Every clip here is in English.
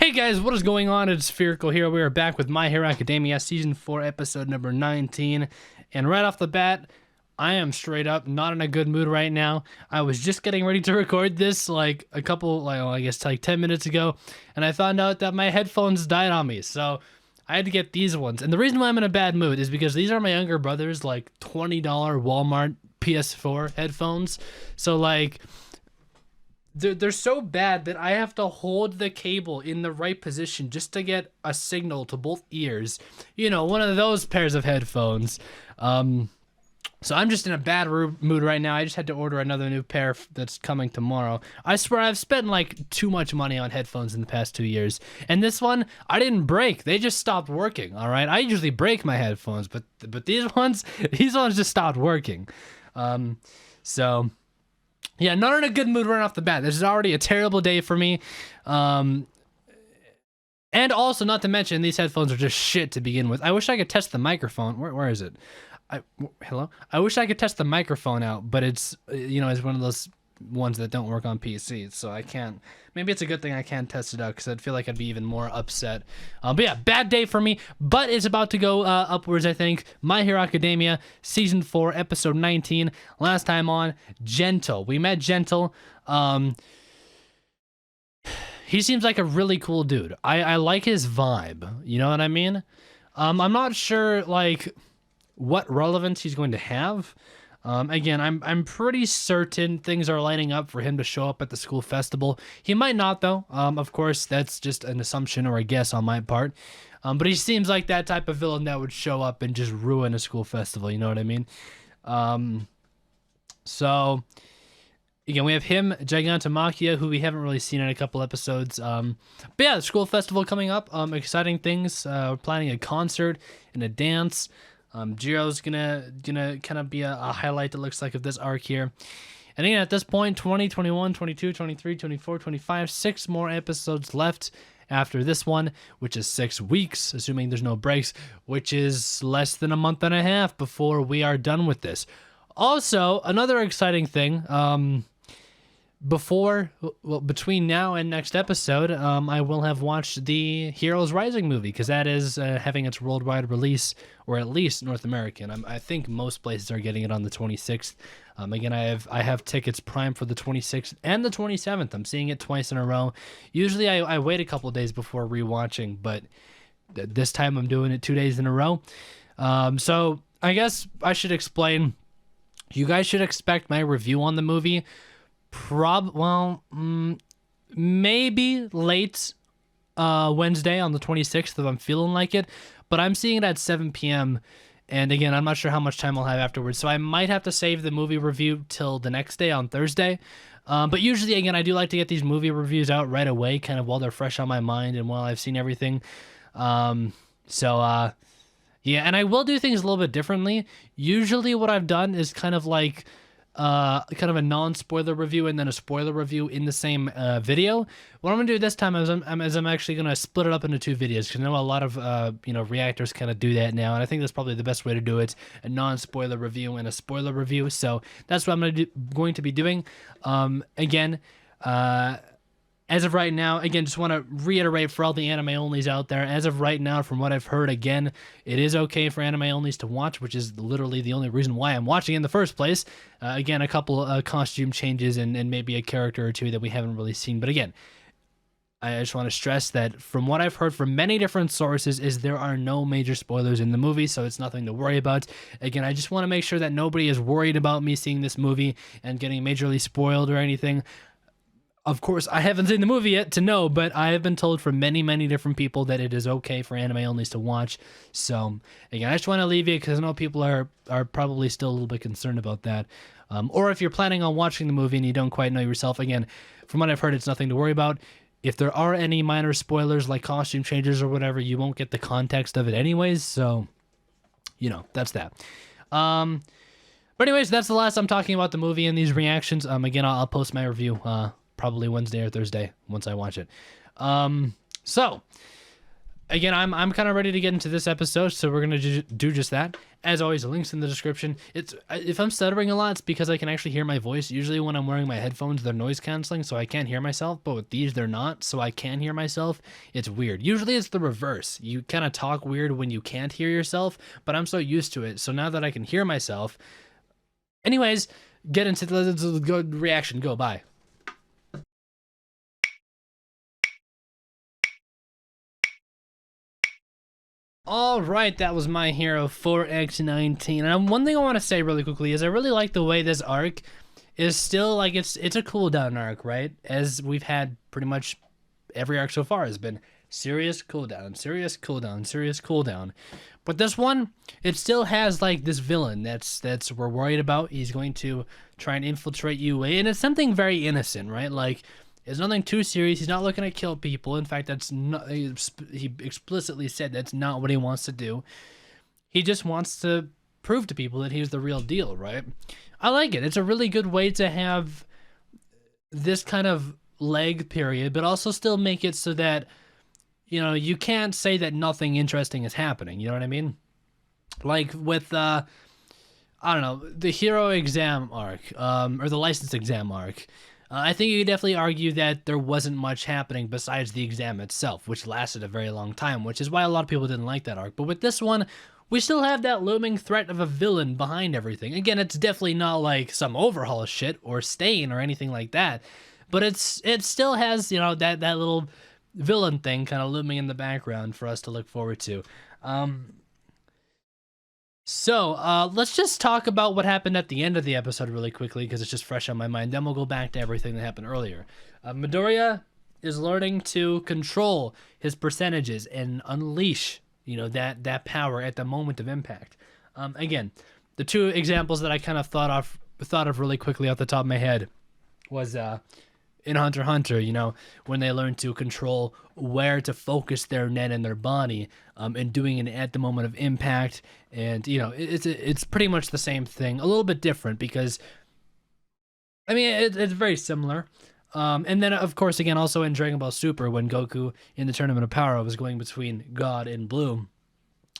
Hey guys, what is going on? It's Spherical here. We are back with My Hero Academia Season 4, Episode number 19. And right off the bat, I am straight up not in a good mood right now. I was just getting ready to record this like a couple, like, well, I guess like 10 minutes ago. And I found out that my headphones died on me. So I had to get these ones. And the reason why I'm in a bad mood is because these are my younger brother's like $20 Walmart PS4 headphones. So like... They're so bad that I have to hold the cable in the right position just to get a signal to both ears. You know, one of those pairs of headphones. So I'm just in a bad mood right now. I just had to order another new pair that's coming tomorrow. I swear I've spent like too much money on headphones in the past 2 years. And this one, I didn't break. They just stopped working, all right? I usually break my headphones, but these ones just stopped working. So... yeah, not in a good mood right off the bat. This is already a terrible day for me. And also, not to mention, these headphones are just shit to begin with. I wish I could test the microphone. Where is it? Hello? I wish I could test the microphone out, but it's, you know, it's one of those ones that don't work on PCs, so I can't. Maybe it's a good thing I can't test it out, because I'd feel like I'd be even more upset. But yeah, bad day for me, but it's about to go upwards, I think. My Hero Academia, Season 4, Episode 19. Last time on, Gentle. We met Gentle. He seems like a really cool dude. I like his vibe, you know what I mean? I'm not sure, like, what relevance he's going to have. Again, I'm pretty certain things are lining up for him to show up at the school festival. He might not, though. Of course, that's just an assumption or a guess on my part. But he seems like that type of villain that would show up and just ruin a school festival. You know what I mean? So, again, we have him, Gigantomachia, who we haven't really seen in a couple episodes. But yeah, the school festival coming up. Exciting things. We're planning a concert and a dance. Jiro's gonna kind of be a highlight, it looks like, of this arc here. And again, at this point, 20, 21, 22, 23, 24, 25, 6 more episodes left after this one, which is 6 weeks, assuming there's no breaks, which is less than a month and a half before we are done with this. Also, another exciting thing, between now and next episode, I will have watched the Heroes Rising movie, because that is having its worldwide release, or at least North American. I think most places are getting it on the 26th. Again, I have tickets prime for the 26th and the 27th. I'm seeing it twice in a row. Usually I wait a couple days before rewatching, but this time I'm doing it 2 days in a row. So I guess I should explain. You guys should expect my review on the movie maybe late Wednesday on the 26th if I'm feeling like it, but I'm seeing it at 7 p.m. And again, I'm not sure how much time I'll have afterwards, so I might have to save the movie review till the next day on Thursday. But usually, again, I do like to get these movie reviews out right away, kind of while they're fresh on my mind and while I've seen everything. Yeah, and I will do things a little bit differently. Usually what I've done is kind of like kind of a non-spoiler review and then a spoiler review in the same video. What I'm gonna do this time is I'm actually gonna split it up into 2 videos, because I know a lot of reactors kind of do that now, and I think that's probably the best way to do it: a non-spoiler review and a spoiler review. So that's what I'm going to be doing. Again, as of right now, again, just want to reiterate for all the anime-onlys out there, as of right now, from what I've heard, again, it is okay for anime-onlys to watch, which is literally the only reason why I'm watching in the first place. Again, a couple costume changes and maybe a character or 2 that we haven't really seen. But again, I just want to stress that from what I've heard from many different sources is there are no major spoilers in the movie, so it's nothing to worry about. Again, I just want to make sure that nobody is worried about me seeing this movie and getting majorly spoiled or anything. Of course, I haven't seen the movie yet to know, but I have been told from many, many different people that it is okay for anime-onlys to watch. So, again, I just want to leave you, because I know people are probably still a little bit concerned about that. Or if you're planning on watching the movie and you don't quite know yourself, again, from what I've heard, it's nothing to worry about. If there are any minor spoilers, like costume changes or whatever, you won't get the context of it anyways, so, you know, that's that. But anyways, that's the last I'm talking about the movie and these reactions. Again, I'll post my review, probably Wednesday or Thursday once I watch it. So again, I'm kind of ready to get into this episode, so we're gonna do just that. As always, links in the description. It's if I'm stuttering a lot, it's because I can actually hear my voice. Usually, when I'm wearing my headphones, they're noise canceling, so I can't hear myself. But with these, they're not, so I can hear myself. It's weird. Usually, it's the reverse. You kind of talk weird when you can't hear yourself, but I'm so used to it. So now that I can hear myself, anyways, get into the good reaction. Go bye. All right, that was My Hero 4X19. And one thing I want to say really quickly is I really like the way this arc is still like it's a cooldown arc, right? As we've had pretty much every arc so far has been serious cooldown, serious cooldown, serious cooldown. But this one, it still has like this villain that's we're worried about. He's going to try and infiltrate UA, and it's something very innocent, right? Like it's nothing too serious. He's not looking to kill people. In fact, that's not. He explicitly said that's not what he wants to do. He just wants to prove to people that he's the real deal, right? I like it. It's a really good way to have this kind of leg period, but also still make it so that, you know, you can't say that nothing interesting is happening. You know what I mean? Like with I don't know, the hero exam arc, or the license exam arc. I think you could definitely argue that there wasn't much happening besides the exam itself, which lasted a very long time, which is why a lot of people didn't like that arc. But with this one, we still have that looming threat of a villain behind everything. Again, it's definitely not like some overhaul shit or stain or anything like that, but it still has, you know, that little villain thing kind of looming in the background for us to look forward to. So let's just talk about what happened at the end of the episode really quickly because it's just fresh on my mind. Then we'll go back to everything that happened earlier. Midoriya is learning to control his percentages and unleash, you know, that power at the moment of impact. Again, the two examples that I kind of thought of really quickly off the top of my head was in Hunter x Hunter, you know, when they learn to control where to focus their net in their body, and doing it at the moment of impact. And, you know, it's pretty much the same thing, a little bit different because, I mean, it's very similar. And then, of course, again, also in Dragon Ball Super, when Goku in the Tournament of Power was going between God and Blue,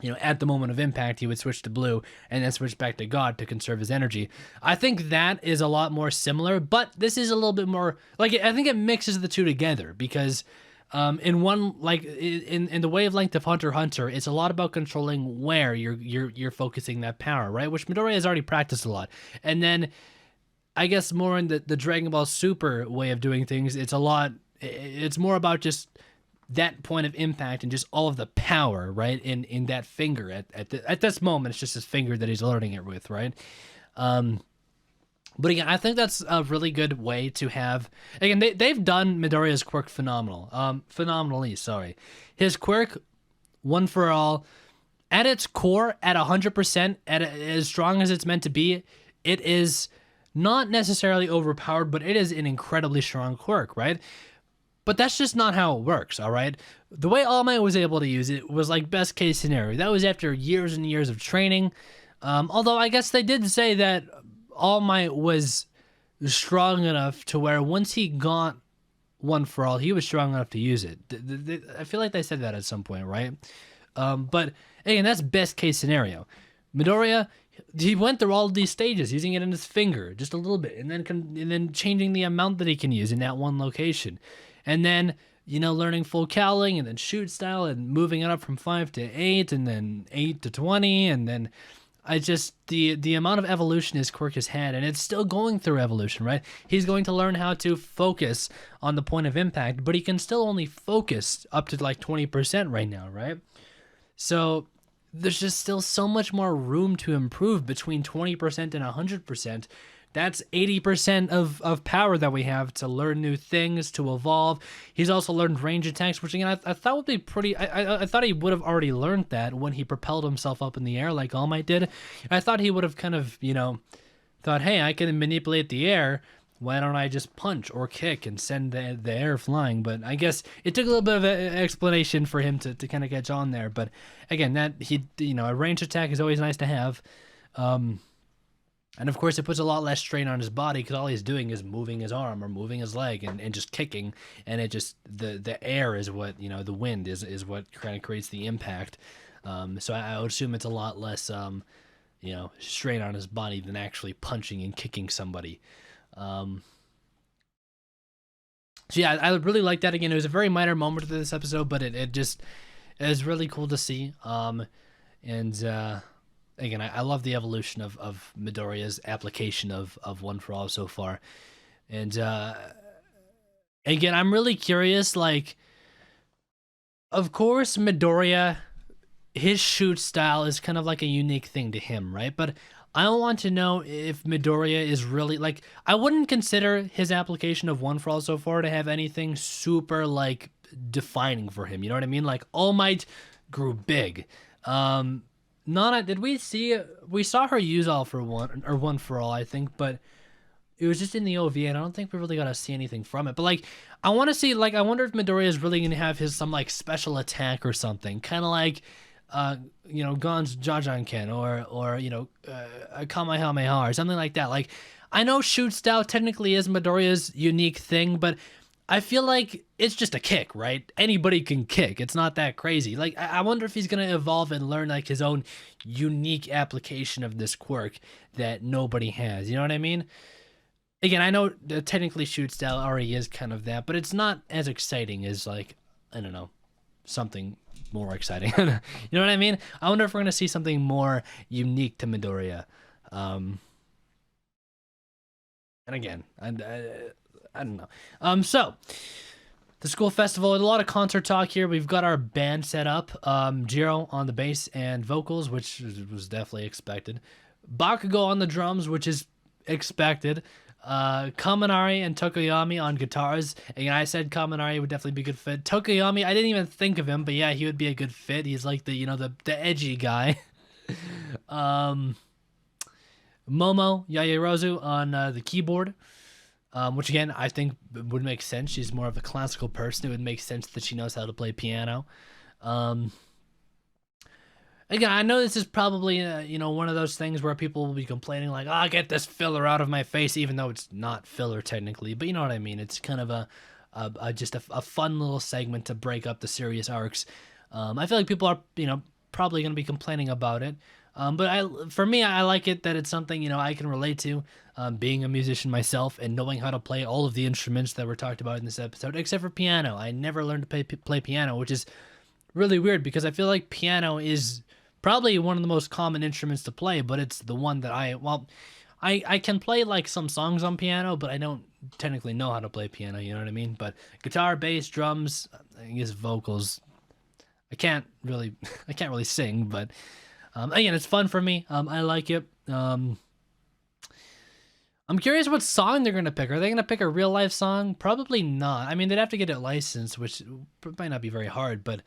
you know, at the moment of impact, he would switch to blue and then switch back to God to conserve his energy. I think that is a lot more similar, but this is a little bit more, like, I think it mixes the two together because in one, like, in the wavelength of Hunter x Hunter, it's a lot about controlling where you're focusing that power, right? Which Midoriya has already practiced a lot. And then, I guess more in the Dragon Ball Super way of doing things, it's more about just that point of impact and just all of the power, right, in that finger at this moment. It's just his finger that he's learning it with, right? But again, I think that's a really good way to have. Again, they've done Midoriya's quirk phenomenally. Sorry, his quirk, One for All, at its core, at 100%, as strong as it's meant to be, it is not necessarily overpowered, but it is an incredibly strong quirk, right? But that's just not how it works, all right? The way All Might was able to use it was like best case scenario. That was after years and years of training. Although I guess they did say that All Might was strong enough to where once he got One for All, he was strong enough to use it. I feel like they said that at some point, right? But again, that's best case scenario. Midoriya, he went through all of these stages, using it in his finger just a little bit, and then changing the amount that he can use in that one location. And then, you know, learning full cowling and then shoot style and moving it up from 5 to 8 and then 8 to 20. And then the amount of evolution his quirk has had, and it's still going through evolution, right? He's going to learn how to focus on the point of impact, but he can still only focus up to like 20% right now, right? So there's just still so much more room to improve between 20% and 100%. That's 80% of power that we have to learn new things, to evolve. He's also learned range attacks, which again, I thought would be pretty. I thought he would have already learned that when he propelled himself up in the air like All Might did. I thought he would have kind of, you know, thought, hey, I can manipulate the air. Why don't I just punch or kick and send the air flying? But I guess it took a little bit of an explanation for him to kind of catch on there. But again, that a range attack is always nice to have. And of course, it puts a lot less strain on his body because all he's doing is moving his arm or moving his leg and just kicking. And it just the air is what the wind is what kind of creates the impact. So I would assume it's a lot less strain on his body than actually punching and kicking somebody. So yeah, I really like that. Again, it was a very minor moment of this episode, but it is really cool to see. And again, I love the evolution of Midoriya's application of One for All so far. And again, I'm really curious. Like, of course, Midoriya, his shoot style is kind of like a unique thing to him, right? But I want to know if Midoriya is really like, I wouldn't consider his application of One for All so far to have anything super like defining for him. You know what I mean? Like All Might grew big. Nana, did we saw her use All for One or One for All, I think, but it was just in the OVA, and I don't think we really got to see anything from it. But like, I want to see, like, I wonder if Midoriya is really gonna have some like special attack or something, kind of like Gon's Jajanken or a Kamehameha or something like that. Like, I know shoot style technically is Midoriya's unique thing, but I feel like it's just a kick, right? Anybody can kick. It's not that crazy. Like, I wonder if he's gonna evolve and learn like his own unique application of this quirk that nobody has. You know what I mean? Again, I know technically shoot style already is kind of that, but it's not as exciting as like, I don't know, something more exciting. You know what I mean? I wonder if we're gonna see something more unique to Midoriya. And again, I don't know. So the school festival, a lot of concert talk here. We've got our band set up. Jiro on the bass and vocals, which was definitely expected. Bakugo on the drums, which is expected. Kaminari and Tokoyami on guitars. Again, I said Kaminari would definitely be a good fit. Tokoyami, I didn't even think of him, but yeah, he would be a good fit. He's like the edgy guy. Momo Yaoyorozu on the keyboard. Which again, I think would make sense. She's more of a classical person. It would make sense that she knows how to play piano. Again, I know this is probably one of those things where people will be complaining like, "Oh, get this filler out of my face," even though it's not filler technically. But you know what I mean. It's kind of a fun little segment to break up the serious arcs. I feel like people are probably going to be complaining about it. But for me, I like it that it's something I can relate to. Being a musician myself and knowing how to play all of the instruments that were talked about in this episode, except for piano. I never learned to play piano, which is really weird because I feel like piano is probably one of the most common instruments to play, but it's the one that I can play like some songs on piano, but I don't technically know how to play piano, you know what I mean? But guitar, bass, drums, I guess vocals, I can't really sing, but again, it's fun for me. I like it. I'm curious what song they're gonna pick. Are they gonna pick a real life song? Probably not. I mean, they'd have to get it licensed, which might not be very hard, but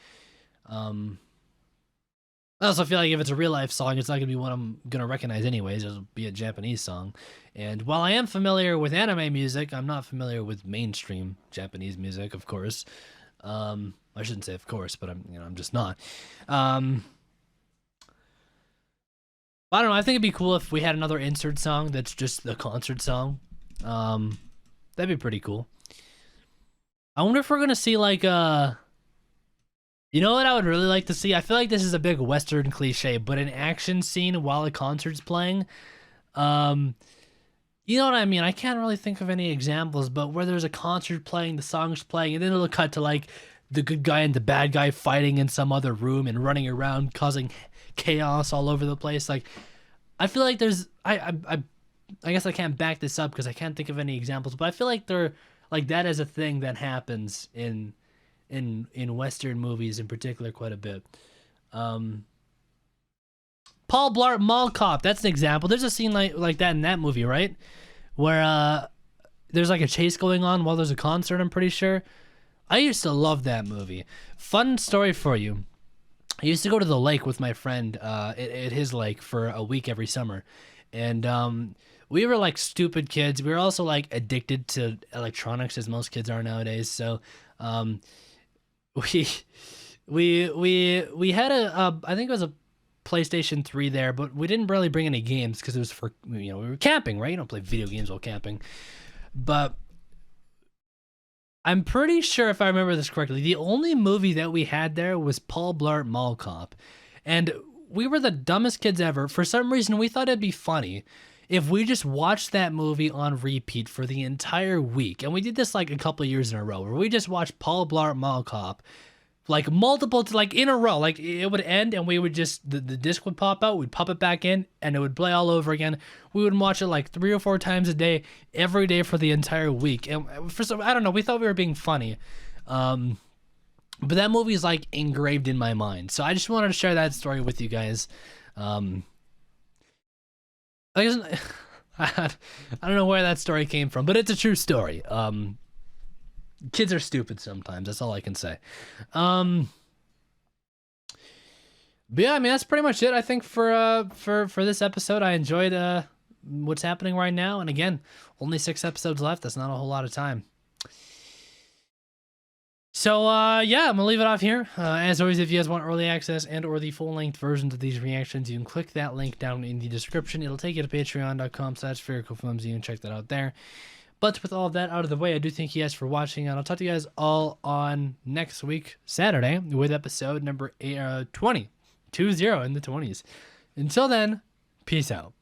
I also feel like if it's a real life song, it's not gonna be one I'm gonna recognize anyways. It'll be a Japanese song. And while I am familiar with anime music, I'm not familiar with mainstream Japanese music, of course. I shouldn't say of course, but I'm just not. I don't know. I think it'd be cool if we had another insert song that's just the concert song. That'd be pretty cool. I wonder if we're gonna see like you know what I would really like to see? I feel like this is a big Western cliche, but an action scene while a concert's playing. You know what I mean? I can't really think of any examples, but where there's a concert playing, the song's playing, and then it'll cut to like the good guy and the bad guy fighting in some other room and running around causing chaos all over the place. Like, I feel like there's I guess I can't back this up because I can't think of any examples, but I feel like they're like that is a thing that happens in Western movies in particular quite a bit. Paul Blart Mall Cop, that's an example. There's a scene like that in that movie, right? Where there's like a chase going on while there's a concert, I'm pretty sure. I used to love that movie. Fun story for you. I used to go to the lake with my friend at his lake for a week every summer. And we were like stupid kids. We were also like addicted to electronics as most kids are nowadays. So we had I think it was a PlayStation 3 there, but we didn't really bring any games because it was for, we were camping, right? You don't play video games while camping. But I'm pretty sure, if I remember this correctly, the only movie that we had there was Paul Blart Mall Cop. And we were the dumbest kids ever. For some reason, we thought it'd be funny if we just watched that movie on repeat for the entire week. And we did this like a couple of years in a row, where we just watched Paul Blart Mall Cop like multiple, like in a row. Like it would end and we would just, the disc would pop out, we'd pop it back in, and it would play all over again. We would watch it like 3 or 4 times a day, every day for the entire week. And for some, I don't know, we thought we were being funny. But that movie is like engraved in my mind. So I just wanted to share that story with you guys. I don't know where that story came from, but it's a true story. Kids are stupid sometimes. That's all I can say. But yeah, I mean, that's pretty much it, I think, for this episode. I enjoyed what's happening right now. And again, only 6 episodes left. That's not a whole lot of time. So, yeah, I'm going to leave it off here. As always, if you guys want early access and or the full-length versions of these reactions, you can click that link down in the description. It'll take you to patreon.com/sphericalfilms. You can check that out there. But with all of that out of the way, I do thank you guys for watching, and I'll talk to you guys all on next week, Saturday, with episode number 20 in the 20s. Until then, peace out.